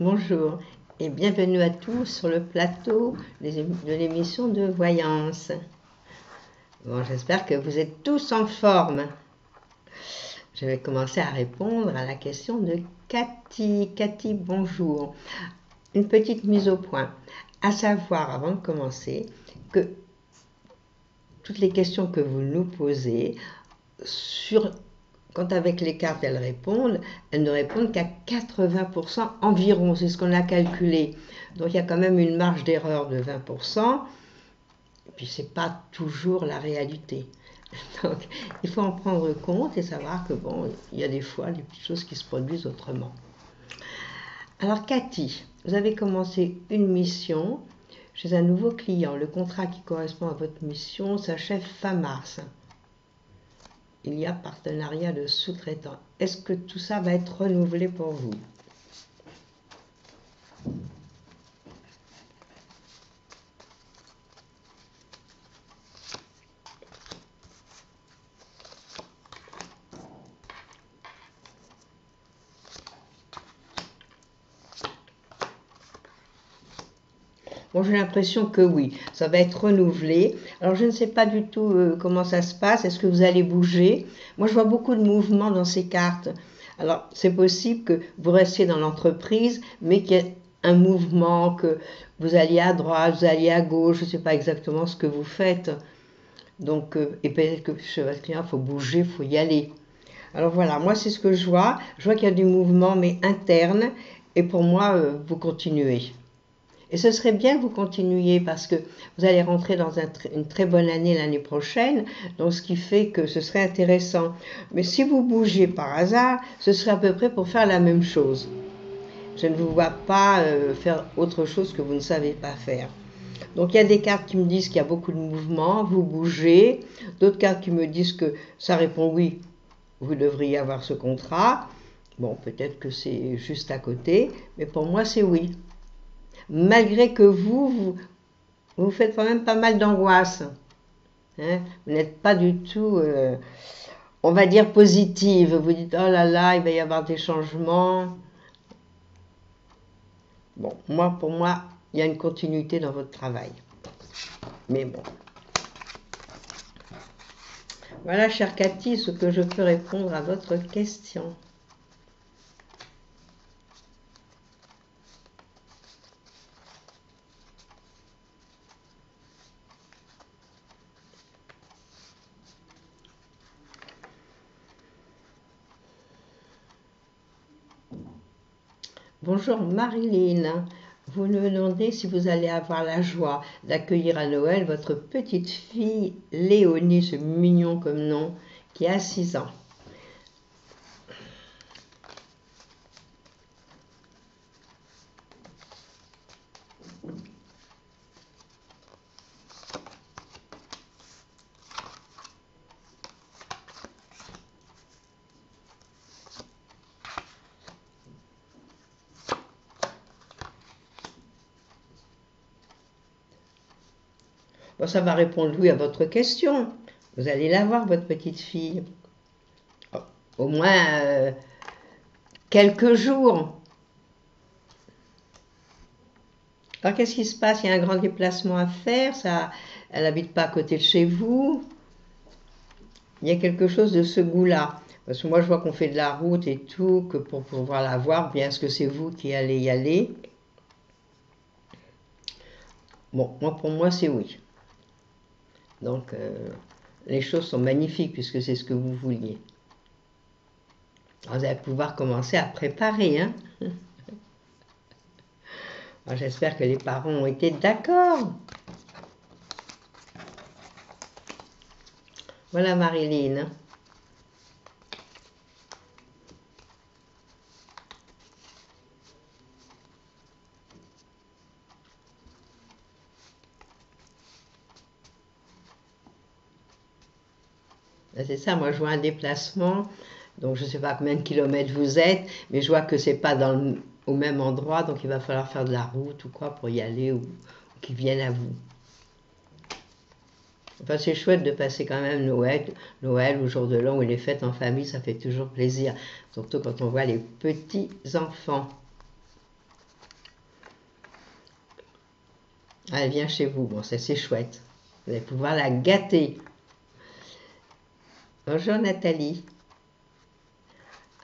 Bonjour et bienvenue à tous sur le plateau de l'émission de voyance. Bon, j'espère que vous êtes tous en forme. Je vais commencer à répondre à la question de Cathy. Cathy, bonjour. Une petite mise au point, à savoir avant de commencer que toutes les questions que vous nous posez, quand avec les cartes elles ne répondent qu'à 80% environ, c'est ce qu'on a calculé. Donc il y a quand même une marge d'erreur de 20%, et puis c'est pas toujours la réalité. Donc il faut en prendre compte et savoir que bon, il y a des fois des petites choses qui se produisent autrement. Alors Cathy, vous avez commencé une mission chez un nouveau client. Le contrat qui correspond à votre mission s'achève fin mars. Il y a partenariat de sous-traitants. Est-ce que tout ça va être renouvelé pour vous? Bon, j'ai l'impression que oui, ça va être renouvelé. Alors, je ne sais pas du tout comment ça se passe. Est-ce que vous allez bouger? Moi, je vois beaucoup de mouvements dans ces cartes. Alors, c'est possible que vous restiez dans l'entreprise, mais qu'il y ait un mouvement, que vous alliez à droite, vous alliez à gauche. Je ne sais pas exactement ce que vous faites. Donc, et peut-être que chez votre client, il faut bouger, il faut y aller. Alors voilà, moi, c'est ce que je vois. Je vois qu'il y a du mouvement, mais interne. Et pour moi, vous continuez. Et ce serait bien que vous continuiez parce que vous allez rentrer dans une très bonne année l'année prochaine, donc ce qui fait que ce serait intéressant. Mais si vous bougez par hasard, ce serait à peu près pour faire la même chose. Je ne vous vois pas faire autre chose que vous ne savez pas faire. Donc il y a des cartes qui me disent qu'il y a beaucoup de mouvements, vous bougez, d'autres cartes qui me disent que ça répond oui, vous devriez avoir ce contrat. Bon, peut-être que c'est juste à côté, mais pour moi c'est oui. Malgré que vous faites quand même pas mal d'angoisse. Hein, vous n'êtes pas du tout, on va dire, positive. Vous dites, oh là là, il va y avoir des changements. Bon, pour moi, il y a une continuité dans votre travail. Mais bon. Voilà, chère Cathy, ce que je peux répondre à votre question. Bonjour Marilyn, vous me demandez si vous allez avoir la joie d'accueillir à Noël votre petite fille Léonie, c'est mignon comme nom, qui a 6 ans. Bon, ça va répondre oui à votre question. Vous allez la voir, votre petite fille. Au moins quelques jours. Alors qu'est-ce qui se passe? Il y a un grand déplacement à faire. Elle n'habite pas à côté de chez vous. Il y a quelque chose de ce goût-là. Parce que moi, je vois qu'on fait de la route et tout, que pour pouvoir la voir, bien est-ce que c'est vous qui allez y aller? Bon, pour moi, c'est oui. Donc, les choses sont magnifiques puisque c'est ce que vous vouliez. Alors, vous allez pouvoir commencer à préparer, hein? J'espère que les parents ont été d'accord. Voilà Marilyn. C'est ça, moi je vois un déplacement, donc je ne sais pas combien de kilomètres vous êtes, mais je vois que c'est pas au même endroit, donc il va falloir faire de la route ou quoi pour y aller ou qu'ils viennent à vous. Enfin, c'est chouette de passer quand même Noël ou jour de l'an ou les fêtes en famille, ça fait toujours plaisir, surtout quand on voit les petits enfants. Ah, elle vient chez vous, bon, ça c'est chouette. Vous allez pouvoir la gâter. Bonjour Nathalie.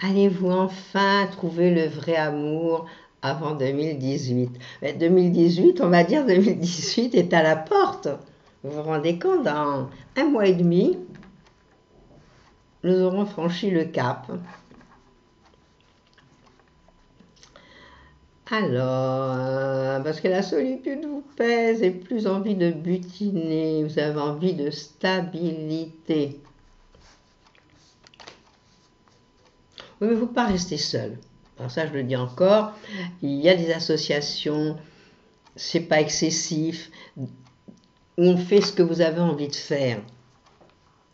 Allez-vous enfin trouver le vrai amour avant 2018? Mais 2018, on va dire 2018 est à la porte. Vous vous rendez compte, dans 1 mois et demi, nous aurons franchi le cap. Alors, parce que la solitude vous pèse et plus envie de butiner, vous avez envie de stabilité. Oui, mais il ne faut pas rester seul. Alors ça, je le dis encore, il y a des associations, c'est pas excessif, où on fait ce que vous avez envie de faire.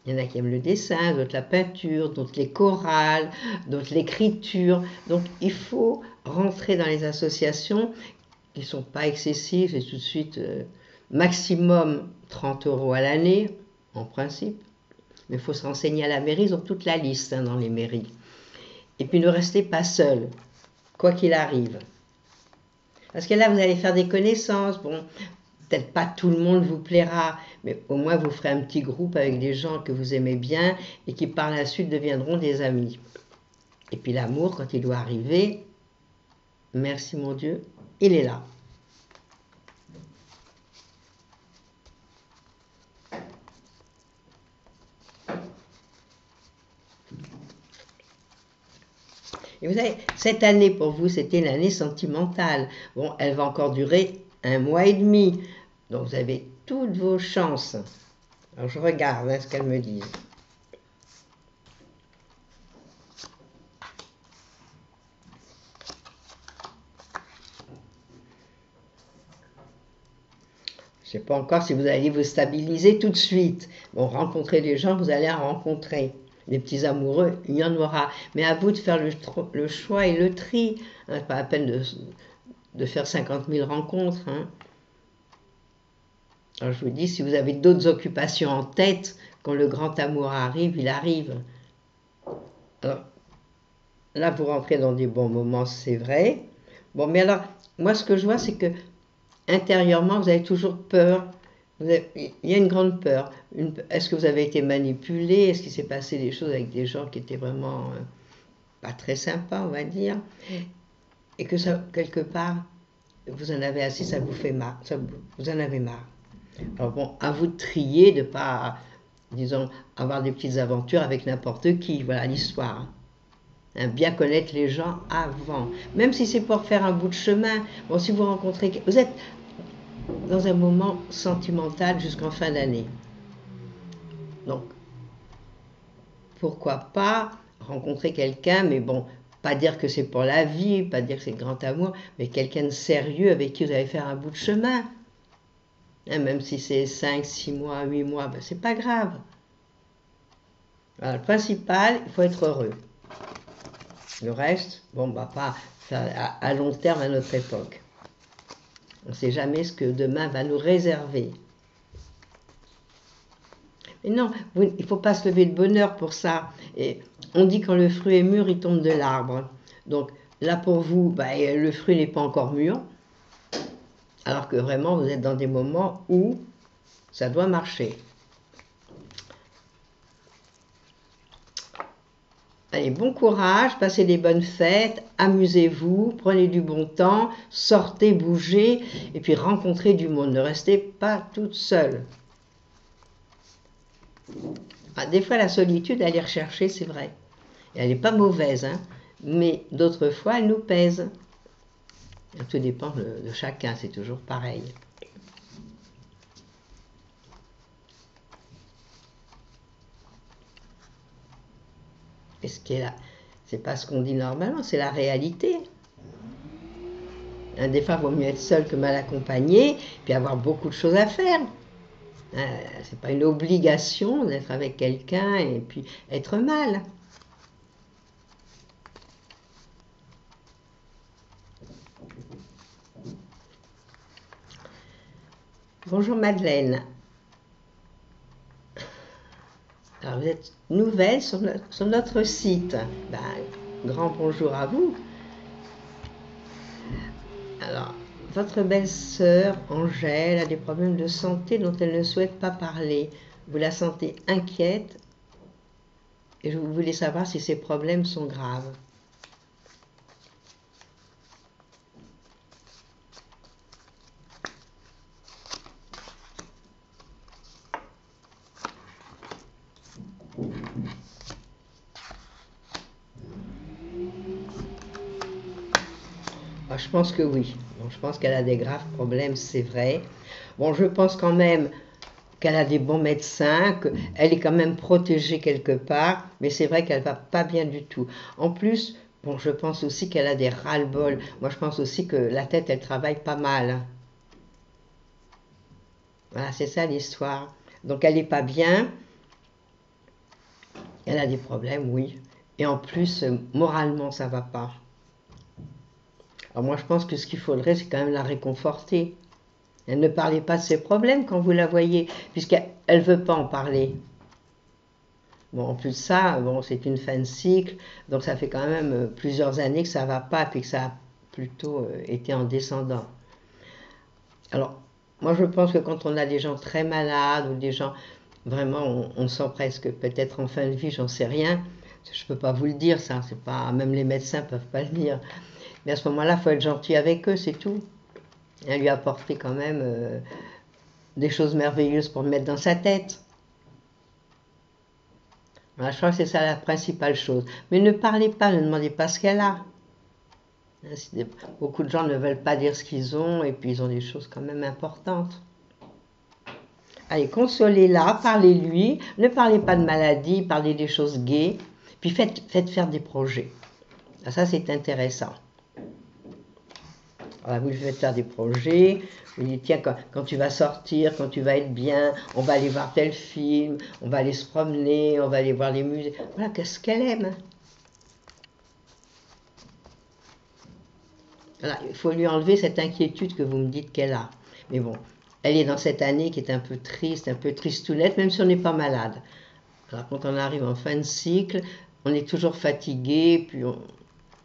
Il y en a qui aiment le dessin, d'autres la peinture, d'autres les chorales, d'autres l'écriture. Donc il faut rentrer dans les associations qui ne sont pas excessives et tout de suite maximum 30 € à l'année, en principe. Mais il faut se renseigner à la mairie, ils ont toute la liste dans les mairies. Et puis ne restez pas seul, quoi qu'il arrive. Parce que là, vous allez faire des connaissances. Bon, peut-être pas tout le monde vous plaira, mais au moins vous ferez un petit groupe avec des gens que vous aimez bien et qui par la suite deviendront des amis. Et puis l'amour, quand il doit arriver, merci mon Dieu, il est là. Et vous savez, cette année pour vous, c'était l'année sentimentale. Bon, elle va encore durer 1 mois et demi. Donc vous avez toutes vos chances. Alors je regarde ce qu'elles me disent. Je ne sais pas encore si vous allez vous stabiliser tout de suite. Bon, rencontrer des gens, vous allez en rencontrer. Les petits amoureux, il y en aura. Mais à vous de faire le choix et le tri. Hein, pas la peine de faire 50 000 rencontres. Hein. Alors je vous dis, si vous avez d'autres occupations en tête, quand le grand amour arrive, il arrive. Alors là, vous rentrez dans des bons moments, c'est vrai. Bon, mais alors, moi, ce que je vois, c'est que intérieurement, vous avez toujours peur. Il y a une grande peur. Est-ce que vous avez été manipulé? Est-ce qu'il s'est passé des choses avec des gens qui étaient vraiment pas très sympas, on va dire? Et que ça, quelque part, vous en avez assez, ça vous fait marre. Vous en avez marre. Alors bon, à vous de trier, de ne pas, disons, avoir des petites aventures avec n'importe qui. Voilà l'histoire. Hein, bien connaître les gens avant. Même si c'est pour faire un bout de chemin. Bon, si vous rencontrez... Vous êtes dans un moment sentimental jusqu'en fin d'année. Donc, pourquoi pas rencontrer quelqu'un, mais bon, pas dire que c'est pour la vie, pas dire que c'est le grand amour, mais quelqu'un de sérieux avec qui vous allez faire un bout de chemin. Hein, même si c'est 5, 6 mois, 8 mois, ben c'est pas grave. Alors, le principal, il faut être heureux. Le reste, bon, bah pas ça, à long terme à notre époque. On ne sait jamais ce que demain va nous réserver. Mais non, il ne faut pas se lever de bonne heure pour ça. Et on dit quand le fruit est mûr, il tombe de l'arbre. Donc là pour vous, bah, le fruit n'est pas encore mûr. Alors que vraiment, vous êtes dans des moments où ça doit marcher. Allez, bon courage, passez des bonnes fêtes, amusez-vous, prenez du bon temps, sortez, bougez, et puis rencontrez du monde. Ne restez pas toute seule. Ah, des fois, la solitude, elle est recherchée, c'est vrai. Et elle n'est pas mauvaise, hein, mais d'autres fois, elle nous pèse. Tout dépend de chacun, c'est toujours pareil. Et ce qui est là, c'est pas ce qu'on dit normalement, c'est la réalité. Des fois, il vaut mieux être seul que mal accompagné, puis avoir beaucoup de choses à faire. C'est pas une obligation d'être avec quelqu'un et puis être mal. Bonjour Madeleine. Alors vous êtes nouvelle sur notre site. Ben, grand bonjour à vous. Alors, Votre belle-sœur, Angèle, a des problèmes de santé dont elle ne souhaite pas parler. Vous la sentez inquiète et vous voulez savoir si ces problèmes sont graves. Je pense que oui. Bon, je pense qu'elle a des graves problèmes, c'est vrai. Bon, je pense quand même qu'elle a des bons médecins, qu'elle est quand même protégée quelque part, mais c'est vrai qu'elle va pas bien du tout. En plus, bon, je pense aussi qu'elle a des ras-le-bol. Moi, je pense aussi que la tête, elle travaille pas mal. Voilà, c'est ça l'histoire. Donc, elle n'est pas bien. Elle a des problèmes, oui. Et en plus, moralement, ça va pas. Alors moi, je pense que ce qu'il faudrait, c'est quand même la réconforter. Elle ne parlait pas de ses problèmes quand vous la voyez, puisqu'elle ne veut pas en parler. Bon, en plus de ça, bon, c'est une fin de cycle, donc ça fait quand même plusieurs années que ça ne va pas, puis que ça a plutôt été en descendant. Alors, moi je pense que quand on a des gens très malades, ou des gens, vraiment, on sent presque peut-être en fin de vie, j'en sais rien, je ne peux pas vous le dire, ça, c'est pas, même les médecins ne peuvent pas le dire, mais à ce moment-là, il faut être gentil avec eux, c'est tout. Et lui apporter quand même des choses merveilleuses pour mettre dans sa tête. Voilà, je crois que c'est ça la principale chose. Mais ne parlez pas, ne demandez pas ce qu'elle a. Beaucoup de gens ne veulent pas dire ce qu'ils ont, et puis ils ont des choses quand même importantes. Allez, consolez-la, parlez-lui, ne parlez pas de maladie, parlez des choses gaies, puis faites faire des projets. Ça, c'est intéressant. Alors, vous lui faites faire des projets, vous lui dites, tiens, quand tu vas sortir, quand tu vas être bien, on va aller voir tel film, on va aller se promener, on va aller voir les musées. Voilà, qu'est-ce qu'elle aime. Voilà, il faut lui enlever cette inquiétude que vous me dites qu'elle a. Mais bon, elle est dans cette année qui est un peu tristounette, même si on n'est pas malade. Alors quand on arrive en fin de cycle, on est toujours fatigué, puis on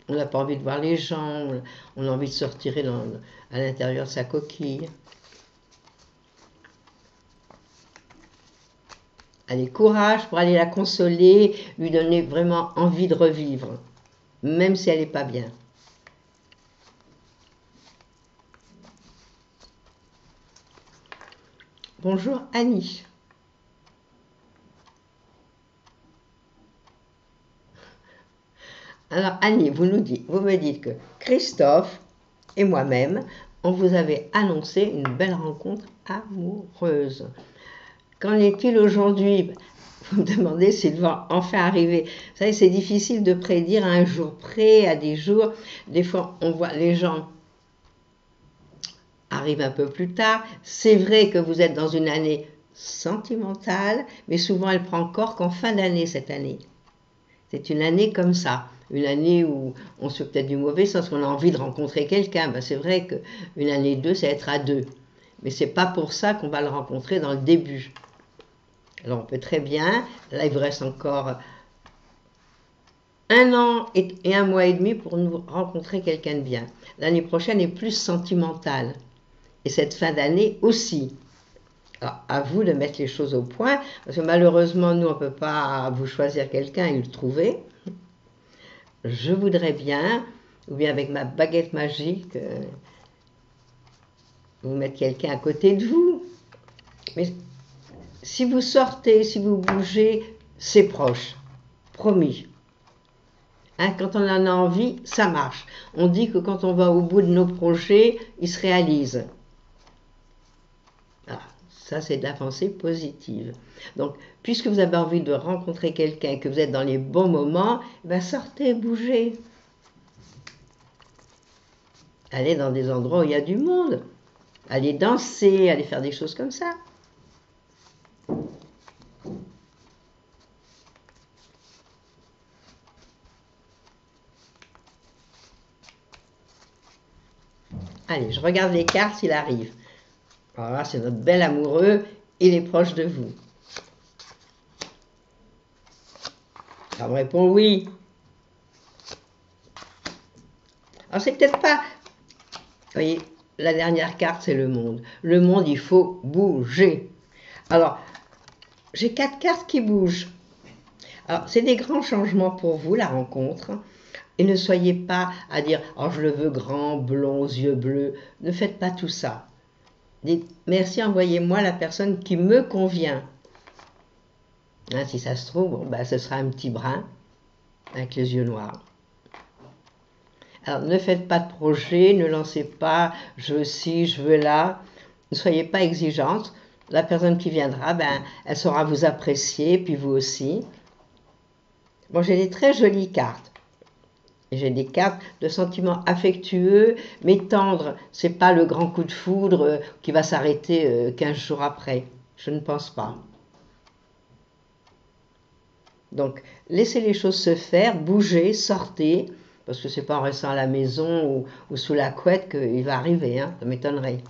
n'a pas envie de voir les gens, on a envie de se retirer à l'intérieur de sa coquille. Allez, courage pour aller la consoler, lui donner vraiment envie de revivre, même si elle n'est pas bien. Bonjour Annie. Alors Annie, vous me dites que Christophe et moi-même, on vous avait annoncé une belle rencontre amoureuse. Qu'en est-il aujourd'hui? Vous me demandez s'il va enfin arriver. Vous savez, c'est difficile de prédire à un jour près, à des jours. Des fois, on voit les gens arrivent un peu plus tard. C'est vrai que vous êtes dans une année sentimentale, mais souvent elle prend corps qu'en fin d'année cette année. C'est une année comme ça, une année où on se fait peut-être du mauvais sens, qu'on a envie de rencontrer quelqu'un. Ben, c'est vrai qu'une année 2, c'est être à deux. Mais c'est pas pour ça qu'on va le rencontrer dans le début. Alors on peut très bien, là il vous reste encore 1 an et 1 mois et demi pour nous rencontrer quelqu'un de bien. L'année prochaine est plus sentimentale. Et cette fin d'année aussi. Alors, à vous de mettre les choses au point, parce que malheureusement, nous, on ne peut pas vous choisir quelqu'un et le trouver. Je voudrais bien, ou bien avec ma baguette magique, vous mettre quelqu'un à côté de vous. Mais si vous sortez, si vous bougez, c'est proche. Promis. Hein, quand on en a envie, ça marche. On dit que quand on va au bout de nos projets, ils se réalisent. Ah, ça, c'est de la pensée positive. Donc, puisque vous avez envie de rencontrer quelqu'un, que vous êtes dans les bons moments, ben sortez, bougez. Allez dans des endroits où il y a du monde. Allez danser, allez faire des choses comme ça. Allez, je regarde les cartes s'il arrive. Alors là, c'est notre bel amoureux, il est proche de vous. Ça me répond oui. Alors c'est peut-être pas, vous voyez, la dernière carte, c'est le monde. Le monde, il faut bouger. Alors, j'ai 4 cartes qui bougent. Alors, c'est des grands changements pour vous, la rencontre. Et ne soyez pas à dire « Oh, je le veux grand, blond, aux yeux bleus ». Ne faites pas tout ça. Dites « Merci, envoyez-moi la personne qui me convient ». Hein, si ça se trouve, bon, ben, ce sera un petit brun avec les yeux noirs. Alors, ne faites pas de projet, ne lancez pas « je veux ci, je veux là ». Ne soyez pas exigeante. La personne qui viendra, ben, elle saura vous apprécier, puis vous aussi. Bon, j'ai des très jolies cartes. J'ai des cartes de sentiments affectueux, mais tendres. C'est pas le grand coup de foudre qui va s'arrêter 15 jours après. Je ne pense pas. Donc, laissez les choses se faire, bougez, sortez, parce que c'est pas en restant à la maison ou sous la couette qu'il va arriver, hein, ça m'étonnerait.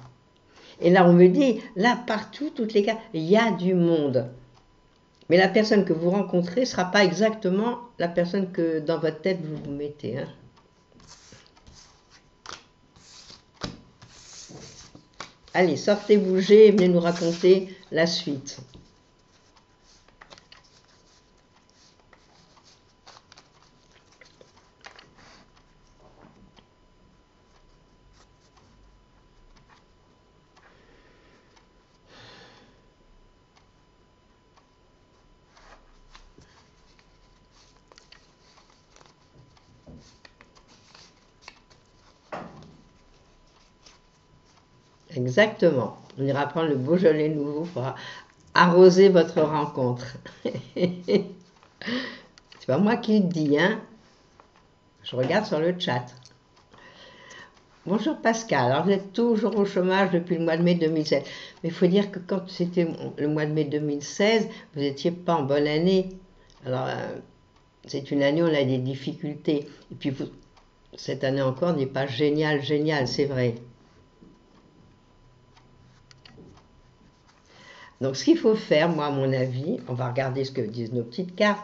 Et là, on me dit, là, partout, toutes les cartes, il y a du monde. Mais la personne que vous rencontrez ne sera pas exactement la personne que dans votre tête vous vous mettez, hein. Allez, sortez, bougez et venez nous raconter la suite. Exactement. On ira prendre le Beaujolais nouveau pour arroser votre rencontre. C'est pas moi qui le dis, hein. Je regarde sur le chat. Bonjour Pascal, alors vous êtes toujours au chômage depuis le mois de mai 2016. Mais il faut dire que quand c'était le mois de mai 2016, vous n'étiez pas en bonne année. Alors, c'est une année où on a des difficultés. Et puis, cette année encore n'est pas géniale, c'est vrai. Donc, ce qu'il faut faire, moi, à mon avis, on va regarder ce que disent nos petites cartes.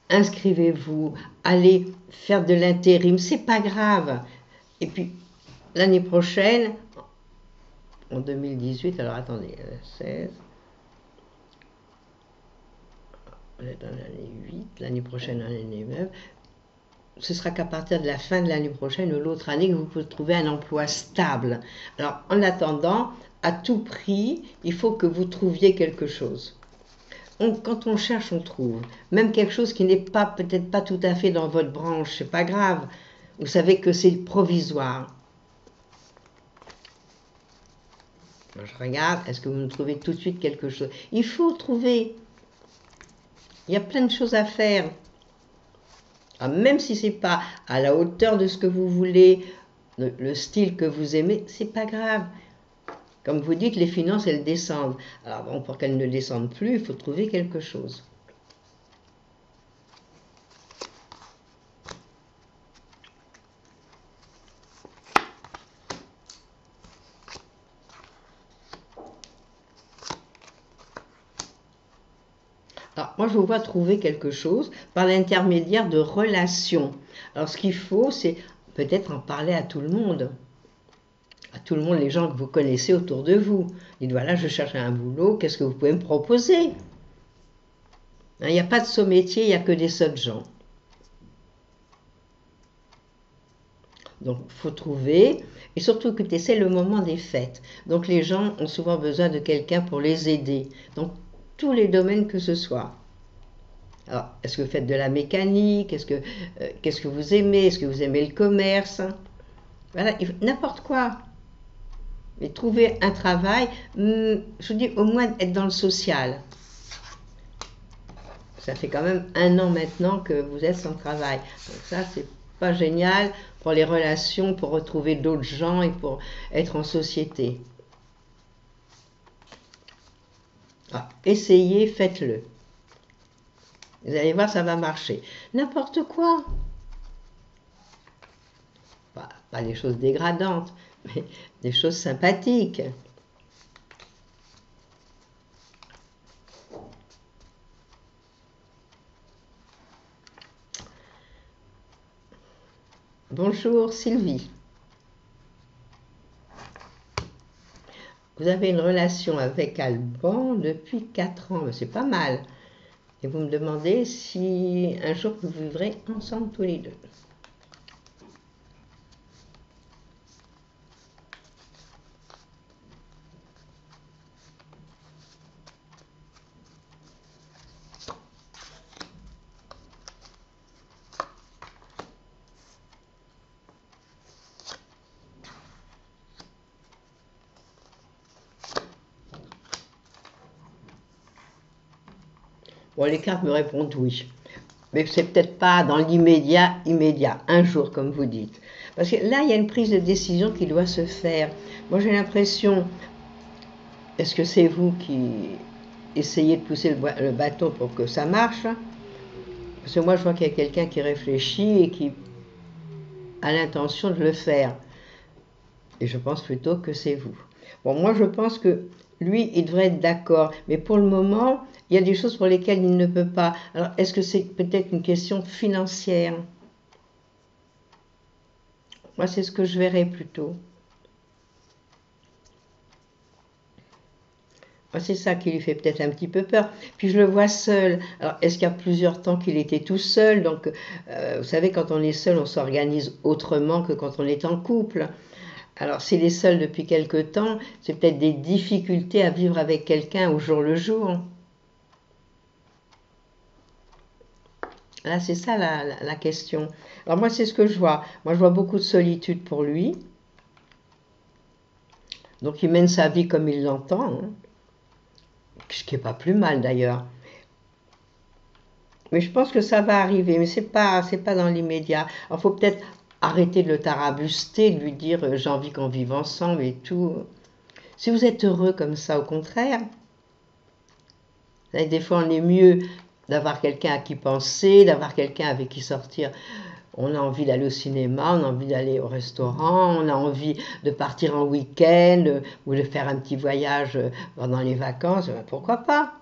Inscrivez-vous, allez faire de l'intérim, c'est pas grave. Et puis, l'année prochaine, en 2018, alors attendez, 16, on est dans l'année 8, l'année prochaine, l'année 9, ce sera qu'à partir de la fin de l'année prochaine ou l'autre année que vous pouvez trouver un emploi stable. Alors, en attendant, à tout prix, il faut que vous trouviez quelque chose. Quand on cherche, on trouve. Même quelque chose qui n'est pas, peut-être pas tout à fait dans votre branche, c'est pas grave. Vous savez que c'est provisoire. Je regarde, est-ce que vous nous trouvez tout de suite quelque chose? Il faut trouver. Il y a plein de choses à faire. Alors, même si c'est pas à la hauteur de ce que vous voulez, le style que vous aimez, c'est pas grave. Comme vous dites, les finances, elles descendent. Alors bon, pour qu'elles ne descendent plus, il faut trouver quelque chose. Alors, moi, je vous vois trouver quelque chose par l'intermédiaire de relations. Alors, ce qu'il faut, c'est peut-être en parler à tout le monde. À tout le monde, les gens que vous connaissez autour de vous. Dites, voilà, je cherche un boulot, qu'est-ce que vous pouvez me proposer? Il n'y a pas de saut métier, il n'y a que des sots gens. Donc, il faut trouver, et surtout que c'est le moment des fêtes. Donc, les gens ont souvent besoin de quelqu'un pour les aider. Donc, tous les domaines que ce soit. Alors, est-ce que vous faites de la mécanique? Qu'est-ce que vous aimez? Est-ce que vous aimez le commerce? Voilà, n'importe quoi. Mais trouver un travail, je vous dis au moins être dans le social. Ça fait quand même 1 an maintenant que vous êtes sans travail. Donc ça, c'est pas génial pour les relations, pour retrouver d'autres gens et pour être en société. Ah, essayez, faites-le. Vous allez voir, ça va marcher. N'importe quoi. Pas des choses dégradantes, mais des choses sympathiques. Bonjour Sylvie. Vous avez une relation avec Alban depuis 4 ans, c'est pas mal. Et vous me demandez si un jour vous vivrez ensemble tous les deux. Bon, les cartes me répondent oui. Mais c'est peut-être pas dans l'immédiat, un jour, comme vous dites. Parce que là, il y a une prise de décision qui doit se faire. Moi, j'ai l'impression, est-ce que c'est vous qui essayez de pousser le bateau pour que ça marche? Parce que moi, je vois qu'il y a quelqu'un qui réfléchit et qui a l'intention de le faire. Et je pense plutôt que c'est vous. Bon, moi, je pense que lui, il devrait être d'accord. Mais pour le moment, il y a des choses pour lesquelles il ne peut pas. Alors, est-ce que c'est peut-être une question financière? Moi, c'est ce que je verrais plutôt. Moi, c'est ça qui lui fait peut-être un petit peu peur. Puis je le vois seul. Alors, est-ce qu'il y a plusieurs temps qu'il était tout seul? Donc, vous savez, quand on est seul, on s'organise autrement que quand on est en couple. Alors, s'il est seul depuis quelque temps, c'est peut-être des difficultés à vivre avec quelqu'un au jour le jour. Là, c'est ça la question. Alors moi, c'est ce que je vois. Moi, je vois beaucoup de solitude pour lui. Donc, il mène sa vie comme il l'entend, hein. Ce qui n'est pas plus mal d'ailleurs. Mais je pense que ça va arriver, mais c'est pas dans l'immédiat. Il faut peut-être arrêter de le tarabuster, de lui dire j'ai envie qu'on vive ensemble et tout. Si vous êtes heureux comme ça, au contraire, des fois on est mieux d'avoir quelqu'un à qui penser, d'avoir quelqu'un avec qui sortir. On a envie d'aller au cinéma, on a envie d'aller au restaurant, on a envie de partir en week-end ou de faire un petit voyage pendant les vacances, pourquoi pas?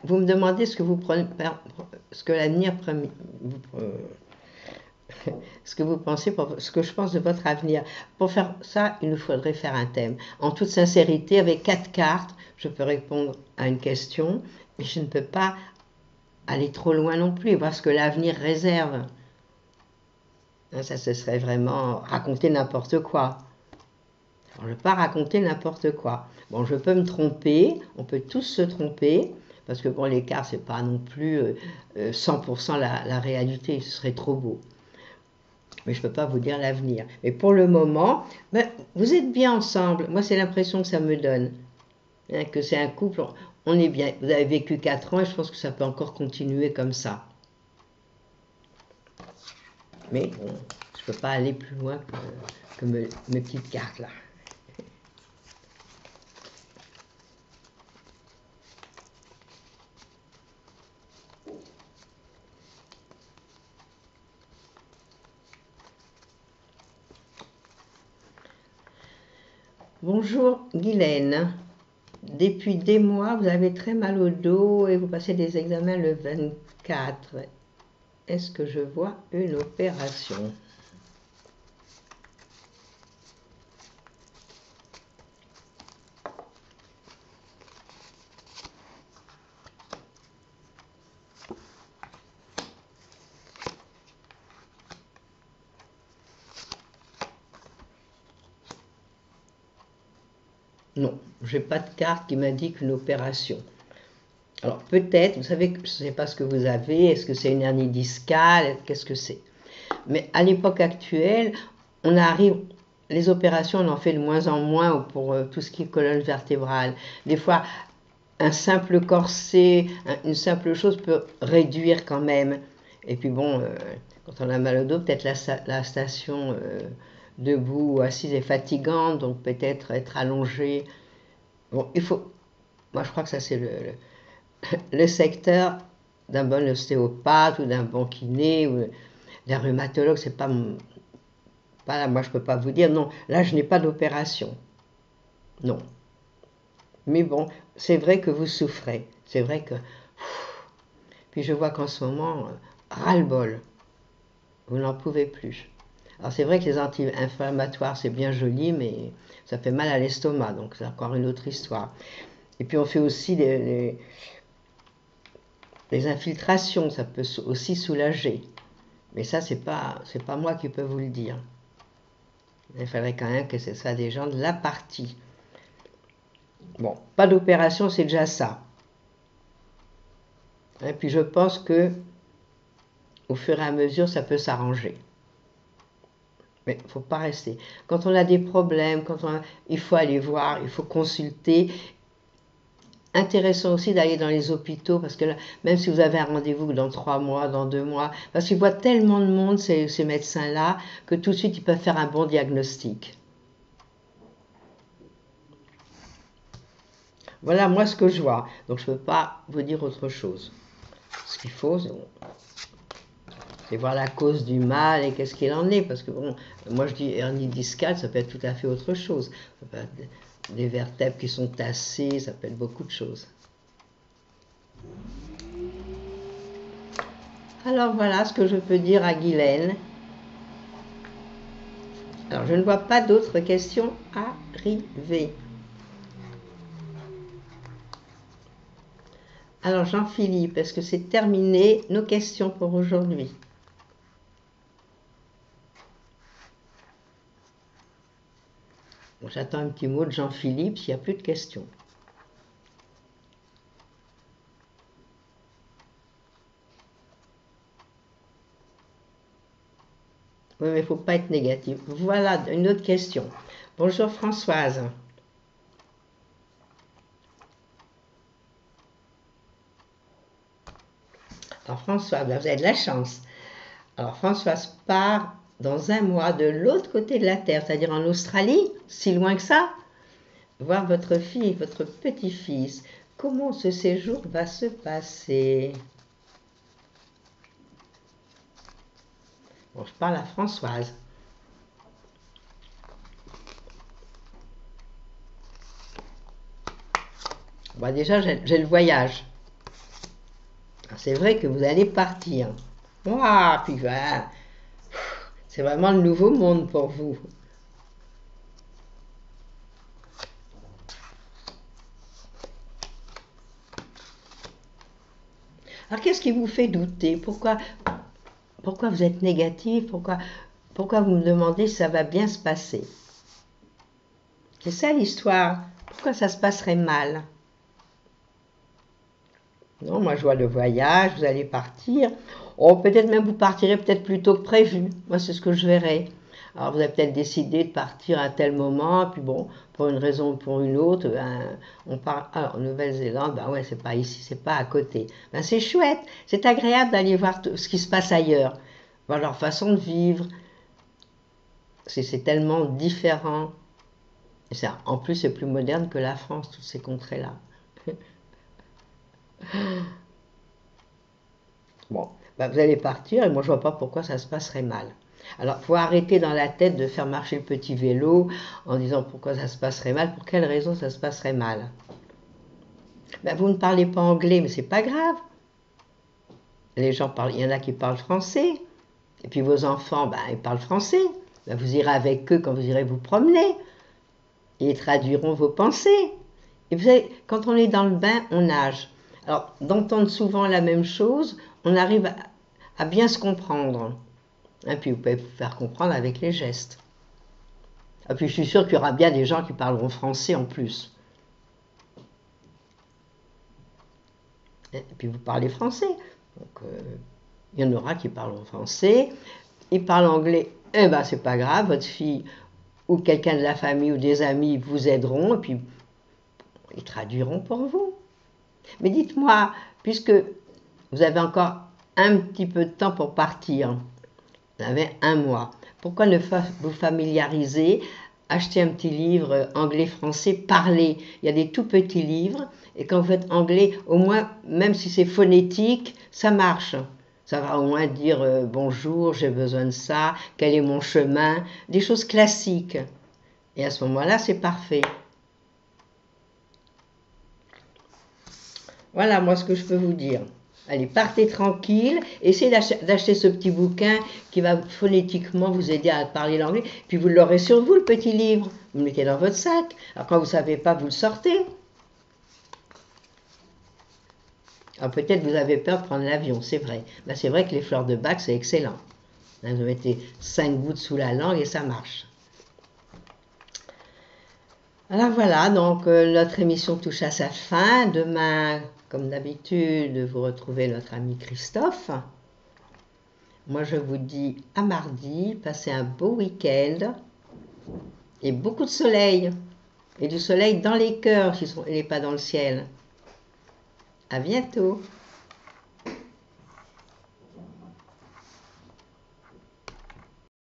Vous me demandez ce que vous prenez, ce que l'avenir, ce que vous pensez, ce que je pense de votre avenir. Pour faire ça, il nous faudrait faire un thème. En toute sincérité, avec 4 cartes, je peux répondre à une question, mais je ne peux pas aller trop loin non plus, voir ce que l'avenir réserve. Ça, ce serait vraiment raconter n'importe quoi. Alors, je ne peux pas raconter n'importe quoi. Bon, je peux me tromper, on peut tous se tromper, parce que bon, l'écart, c'est pas non plus 100% la réalité, ce serait trop beau. Mais je ne peux pas vous dire l'avenir. Mais pour le moment, ben, vous êtes bien ensemble. Moi, c'est l'impression que ça me donne. Hein, que c'est un couple, on est bien. Vous avez vécu 4 ans et je pense que ça peut encore continuer comme ça. Mais bon, je ne peux pas aller plus loin que mes petites cartes là. Bonjour Guylaine. Depuis des mois, vous avez très mal au dos et vous passez des examens le 24. Est-ce que je vois une opération? Non, je n'ai pas de carte qui m'indique une opération. Alors peut-être, vous savez, je ne sais pas ce que vous avez, est-ce que c'est une hernie discale, qu'est-ce que c'est? Mais à l'époque actuelle, on arrive, les opérations, on en fait de moins en moins pour tout ce qui est colonne vertébrale. Des fois, un simple corset, une simple chose peut réduire quand même. Et puis bon, quand on a mal au dos, peut-être la station debout ou assise est fatigante, donc peut-être être allongé. Bon, moi je crois que ça c'est le secteur d'un bon ostéopathe ou d'un bon kiné ou d'un rhumatologue, c'est pas là, moi je peux pas vous dire non, là je n'ai pas d'opération. Non. Mais bon, c'est vrai que vous souffrez. C'est vrai que... Puis je vois qu'en ce moment, ras-le-bol. Vous n'en pouvez plus. Alors c'est vrai que les anti-inflammatoires, c'est bien joli, mais ça fait mal à l'estomac, donc c'est encore une autre histoire. Et puis on fait aussi les infiltrations, ça peut aussi soulager. Mais ça, c'est pas moi qui peux vous le dire. Il faudrait quand même que ce soit des gens de la partie. Bon, pas d'opération, c'est déjà ça. Et puis je pense que au fur et à mesure, ça peut s'arranger. Mais il ne faut pas rester. Quand on a des problèmes, il faut aller voir, il faut consulter. Intéressant aussi d'aller dans les hôpitaux, parce que là, même si vous avez un rendez-vous dans 3 mois, dans 2 mois, parce qu'ils voient tellement de monde, ces médecins-là, que tout de suite, ils peuvent faire un bon diagnostic. Voilà, moi, ce que je vois. Donc, je ne peux pas vous dire autre chose. Ce qu'il faut, c'est voir la cause du mal et qu'est-ce qu'il en est. Parce que, bon, moi, je dis hernie discale, ça peut être tout à fait autre chose. Ça peut être des vertèbres qui sont tassées, ça peut être beaucoup de choses. Alors, voilà ce que je peux dire à Guylaine. Alors, je ne vois pas d'autres questions arriver. Alors, Jean-Philippe, est-ce que c'est terminé nos questions pour aujourd'hui? Bon, j'attends un petit mot de Jean-Philippe s'il n'y a plus de questions. Oui, mais il ne faut pas être négatif. Voilà, une autre question. Bonjour Françoise. Alors Françoise, vous avez de la chance. Alors Françoise part dans 1 mois de l'autre côté de la Terre, c'est-à-dire en Australie, si loin que ça, voir votre fille et votre petit-fils. Comment ce séjour va se passer? Bon, je parle à Françoise. Bon, déjà, j'ai le voyage. C'est vrai que vous allez partir. Ouah, puis voilà. C'est vraiment le nouveau monde pour vous. Alors, qu'est-ce qui vous fait douter? Pourquoi vous êtes négatif? Pourquoi vous me demandez si ça va bien se passer? C'est ça l'histoire. Pourquoi ça se passerait mal? Non, moi je vois le voyage, vous allez partir. Oh, peut-être même vous partirez peut-être plus tôt que prévu. Moi, c'est ce que je verrai. Alors, vous avez peut-être décidé de partir à tel moment, puis bon, pour une raison ou pour une autre, ben, on part en Nouvelle-Zélande, ben ouais, c'est pas ici, c'est pas à côté. Ben, c'est chouette, c'est agréable d'aller voir ce qui se passe ailleurs, voir leur façon de vivre. C'est tellement différent. Et ça, en plus, c'est plus moderne que la France, toutes ces contrées-là. Bon, ben, vous allez partir et moi je vois pas pourquoi ça se passerait mal. Alors, il faut arrêter dans la tête de faire marcher le petit vélo en disant pourquoi ça se passerait mal, pour quelle raison ça se passerait mal. Ben, vous ne parlez pas anglais, mais c'est pas grave. Les gens parlent, il y en a qui parlent français. Et puis vos enfants, ben, ils parlent français. Ben, vous irez avec eux quand vous irez vous promener. Et ils traduiront vos pensées. Et vous savez, quand on est dans le bain, on nage. Alors, d'entendre souvent la même chose, on arrive à bien se comprendre. Et puis vous pouvez vous faire comprendre avec les gestes. Et puis je suis sûre qu'il y aura bien des gens qui parleront français en plus. Et puis vous parlez français. Donc il y en aura qui parleront français. Ils parlent anglais. Eh ben c'est pas grave, votre fille ou quelqu'un de la famille ou des amis vous aideront et puis ils traduiront pour vous. Mais dites-moi, puisque vous avez encore un petit peu de temps pour partir, vous avez 1 mois, pourquoi ne pas vous familiariser, acheter un petit livre anglais-français, parler. Il y a des tout petits livres, et quand vous faites anglais, au moins, même si c'est phonétique, ça marche. Ça va au moins dire bonjour, j'ai besoin de ça, quel est mon chemin, des choses classiques. Et à ce moment-là, c'est parfait. Voilà, moi, ce que je peux vous dire. Allez, partez tranquille, essayez d'acheter ce petit bouquin qui va phonétiquement vous aider à parler l'anglais, puis vous l'aurez sur vous, le petit livre, vous le mettez dans votre sac, alors quand vous ne savez pas, vous le sortez. Alors peut-être vous avez peur de prendre l'avion, c'est vrai. Ben, c'est vrai que les fleurs de bac, c'est excellent. Vous mettez 5 gouttes sous la langue et ça marche. Alors voilà, donc notre émission touche à sa fin. Demain, comme d'habitude, vous retrouvez notre ami Christophe. Moi, je vous dis à mardi, passez un beau week-end et beaucoup de soleil. Et du soleil dans les cœurs, il n'est pas dans le ciel. À bientôt.